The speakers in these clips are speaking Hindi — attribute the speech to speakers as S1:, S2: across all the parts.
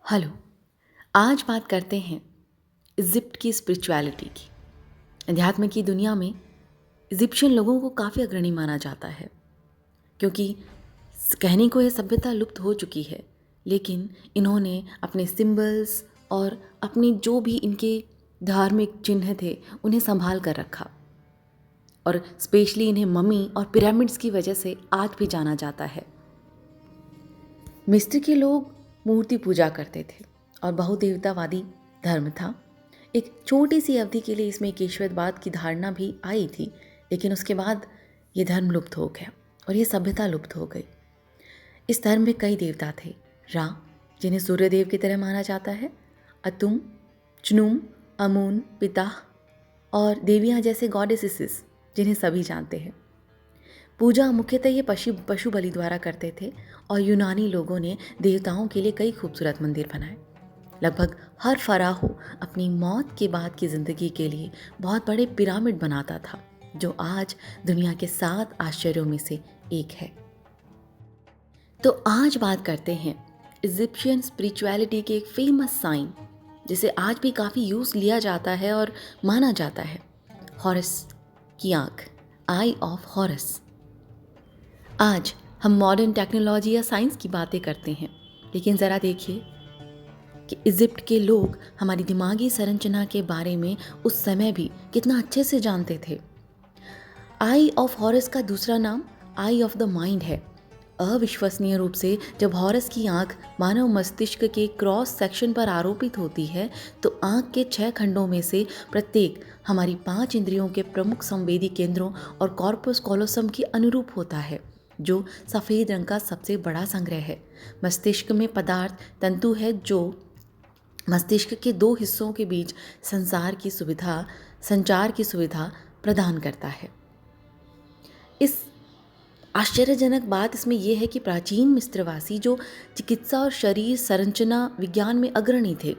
S1: हेलो। आज बात करते हैं इजिप्ट की स्पिरिचुअलिटी की। अध्यात्म की दुनिया में इजिप्शियन लोगों को काफ़ी अग्रणी माना जाता है, क्योंकि कहने को यह सभ्यता लुप्त हो चुकी है, लेकिन इन्होंने अपने सिंबल्स और अपनी जो भी इनके धार्मिक चिन्ह थे उन्हें संभाल कर रखा। और स्पेशली इन्हें मम्मी और पिरामिड्स की वजह से आज भी जाना जाता है। मिस्र के लोग मूर्ति पूजा करते थे और बहुदेवतावादी धर्म था। एक छोटी सी अवधि के लिए इसमें एक ईश्वरवाद की धारणा भी आई थी, लेकिन उसके बाद ये धर्म लुप्त हो गया और ये सभ्यता लुप्त हो गई। इस धर्म में कई देवता थे। रा, जिन्हें सूर्यदेव की तरह माना जाता है, अतुम, चनुम, अमून, पिता और देवियाँ जैसे गॉडेसेस जिन्हें सभी जानते हैं। पूजा मुख्यतः ये पशु बलि द्वारा करते थे और यूनानी लोगों ने देवताओं के लिए कई खूबसूरत मंदिर बनाए। लगभग हर फराहो अपनी मौत के बाद की जिंदगी के लिए बहुत बड़े पिरामिड बनाता था, जो आज दुनिया के 7 आश्चर्यों में से एक है। तो आज बात करते हैं इजिप्शियन स्पिरिचुअलिटी के एक फेमस साइन, जिसे आज भी काफ़ी यूज लिया जाता है और माना जाता है, हॉरस की आंख, आई ऑफ हॉरस। आज हम मॉडर्न टेक्नोलॉजी या साइंस की बातें करते हैं, लेकिन ज़रा देखिए कि इजिप्ट के लोग हमारी दिमागी संरचना के बारे में उस समय भी कितना अच्छे से जानते थे। आई ऑफ हॉरस का दूसरा नाम आई ऑफ द माइंड है। अविश्वसनीय रूप से जब हॉरस की आंख मानव मस्तिष्क के क्रॉस सेक्शन पर आरोपित होती है, तो आंख के 6 खंडों में से प्रत्येक हमारी 5 इंद्रियों के प्रमुख संवेदी केंद्रों और कॉर्पस कॉलोसम के अनुरूप होता है, जो सफ़ेद रंग का सबसे बड़ा संग्रह है। मस्तिष्क में पदार्थ तंतु है, जो मस्तिष्क के 2 हिस्सों के बीच संचार की सुविधा प्रदान करता है। इस आश्चर्यजनक बात इसमें यह है कि प्राचीन मिस्रवासी, जो चिकित्सा और शरीर संरचना विज्ञान में अग्रणी थे,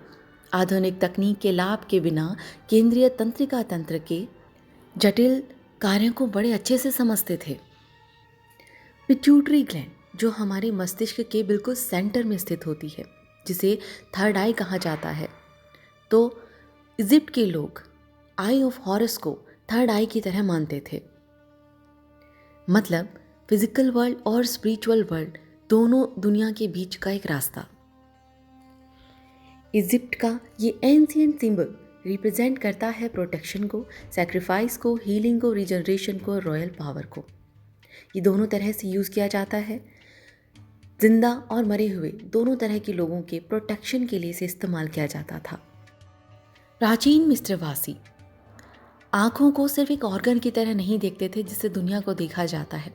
S1: आधुनिक तकनीक के लाभ के बिना केंद्रीय तंत्रिका तंत्र के जटिल कार्यों को बड़े अच्छे से समझते थे। पिट्यूटरी ग्लैंड, जो हमारे मस्तिष्क के बिल्कुल सेंटर में स्थित होती है, जिसे थर्ड आई कहा जाता है, तो इजिप्ट के लोग आई ऑफ हॉरस को थर्ड आई की तरह मानते थे। मतलब फिजिकल वर्ल्ड और स्पिरिचुअल वर्ल्ड दोनों दुनिया के बीच का एक रास्ता। इजिप्ट का ये एंशिएंट सिंबल रिप्रेजेंट करता है प्रोटेक्शन को, सैक्रिफाइस को, हीलिंग को, रिजनरेशन को, रॉयल पावर को। ये दोनों तरह से यूज़ किया जाता है। जिंदा और मरे हुए दोनों तरह के लोगों के प्रोटेक्शन के लिए इसे इस्तेमाल किया जाता था। प्राचीन मिस्रवासी आँखों को सिर्फ एक ऑर्गन की तरह नहीं देखते थे जिससे दुनिया को देखा जाता है।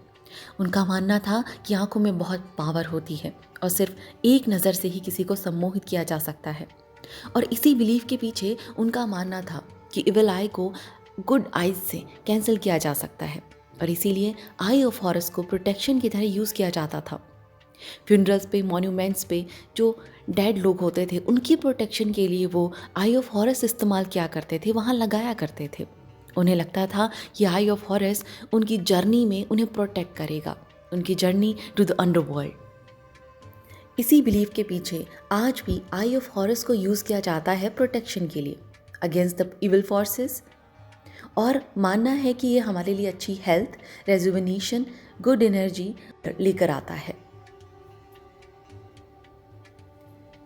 S1: उनका मानना था कि आँखों में बहुत पावर होती है और सिर्फ एक नज़र से ही किसी को सम्मोहित किया जा सकता है। और इसी बिलीफ के पीछे उनका मानना था कि इविल आई को गुड आइज से कैंसिल किया जा सकता है, और इसीलिए आई ऑफ हॉरस को प्रोटेक्शन की तरह यूज़ किया जाता था। फ्यूनरल्स पे, मॉन्यूमेंट्स पे जो डेड लोग होते थे, उनकी प्रोटेक्शन के लिए वो आई ऑफ हॉरस इस्तेमाल किया करते थे, वहाँ लगाया करते थे। उन्हें लगता था कि आई ऑफ हॉरस उनकी जर्नी में उन्हें प्रोटेक्ट करेगा, उनकी जर्नी टू द अंडरवर्ल्ड। इसी बिलीफ के पीछे आज भी आई ऑफ हॉरस को यूज़ किया जाता है प्रोटेक्शन के लिए अगेंस्ट द इविल फोर्सेस, और मानना है कि ये हमारे लिए अच्छी हेल्थ, रेजुविनेशन, गुड एनर्जी लेकर आता है।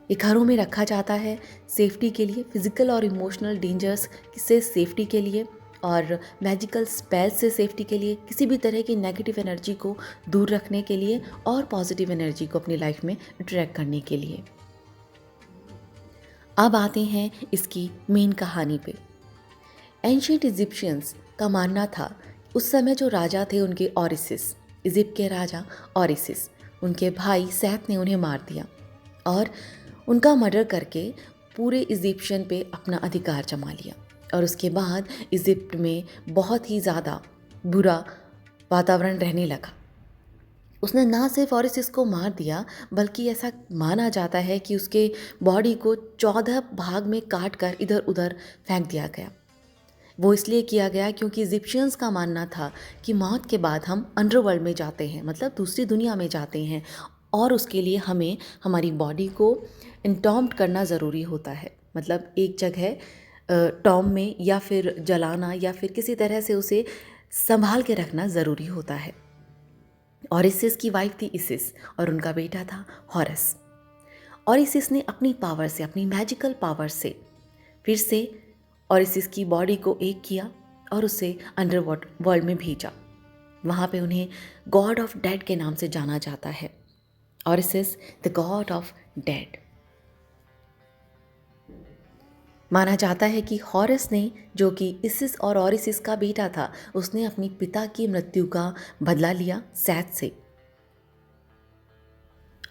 S1: ये घरों में रखा जाता है सेफ्टी के लिए, फिजिकल और इमोशनल डेंजर्स से सेफ्टी के लिए, और मैजिकल स्पेल्स से सेफ्टी के लिए, किसी भी तरह की नेगेटिव एनर्जी को दूर रखने के लिए और पॉजिटिव एनर्जी को अपनी लाइफ में अट्रैक्ट करने के लिए। अब आते हैं इसकी मेन कहानी पे। एंशिएंट इजिप्शियंस का मानना था, उस समय जो राजा थे उनके ओरिसिस, इजिप्ट के राजा ओरिसिस, उनके भाई सेथ ने उन्हें मार दिया और उनका मर्डर करके पूरे इजिप्शियन पे अपना अधिकार जमा लिया। और उसके बाद इजिप्ट में बहुत ही ज़्यादा बुरा वातावरण रहने लगा। उसने ना सिर्फ ओरिसिस को मार दिया, बल्कि ऐसा माना जाता है कि उसके बॉडी को 14 भाग में काट कर इधर उधर फेंक दिया गया। वो इसलिए किया गया क्योंकि इजिप्शियंस का मानना था कि मौत के बाद हम अंडरवर्ल्ड में जाते हैं, मतलब दूसरी दुनिया में जाते हैं, और उसके लिए हमें हमारी बॉडी को इंटॉम्ड करना ज़रूरी होता है। मतलब एक जगह टॉम में या फिर जलाना या फिर किसी तरह से उसे संभाल के रखना ज़रूरी होता है। ऑरिसिस की वाइफ थी इसिस और उनका बेटा था हॉरस। ऑरिसिस ने अपनी पावर से, अपनी मैजिकल पावर से फिर से ऑरिसिस की बॉडी को एक किया और उसे अंडर वर्ल्ड में भेजा। वहाँ पे उन्हें गॉड ऑफ डेड के नाम से जाना जाता है। ऑरिसिस द गॉड ऑफ डेड। माना जाता है कि हॉरस ने, जो कि इसिस और ऑरिसिस का बेटा था, उसने अपनी पिता की मृत्यु का बदला लिया सेथ से।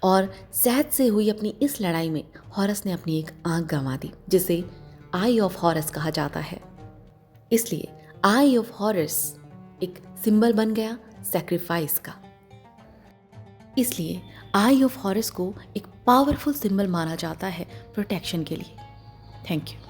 S1: और सेथ से हुई अपनी इस लड़ाई में हॉरस ने अपनी एक आंख गंवा दी, जिसे आई ऑफ हॉरस कहा जाता है। इसलिए आई ऑफ हॉरस एक सिंबल बन गया सैक्रिफाइस का। इसलिए आई ऑफ हॉरस को एक पावरफुल सिंबल माना जाता है प्रोटेक्शन के लिए। Thank you.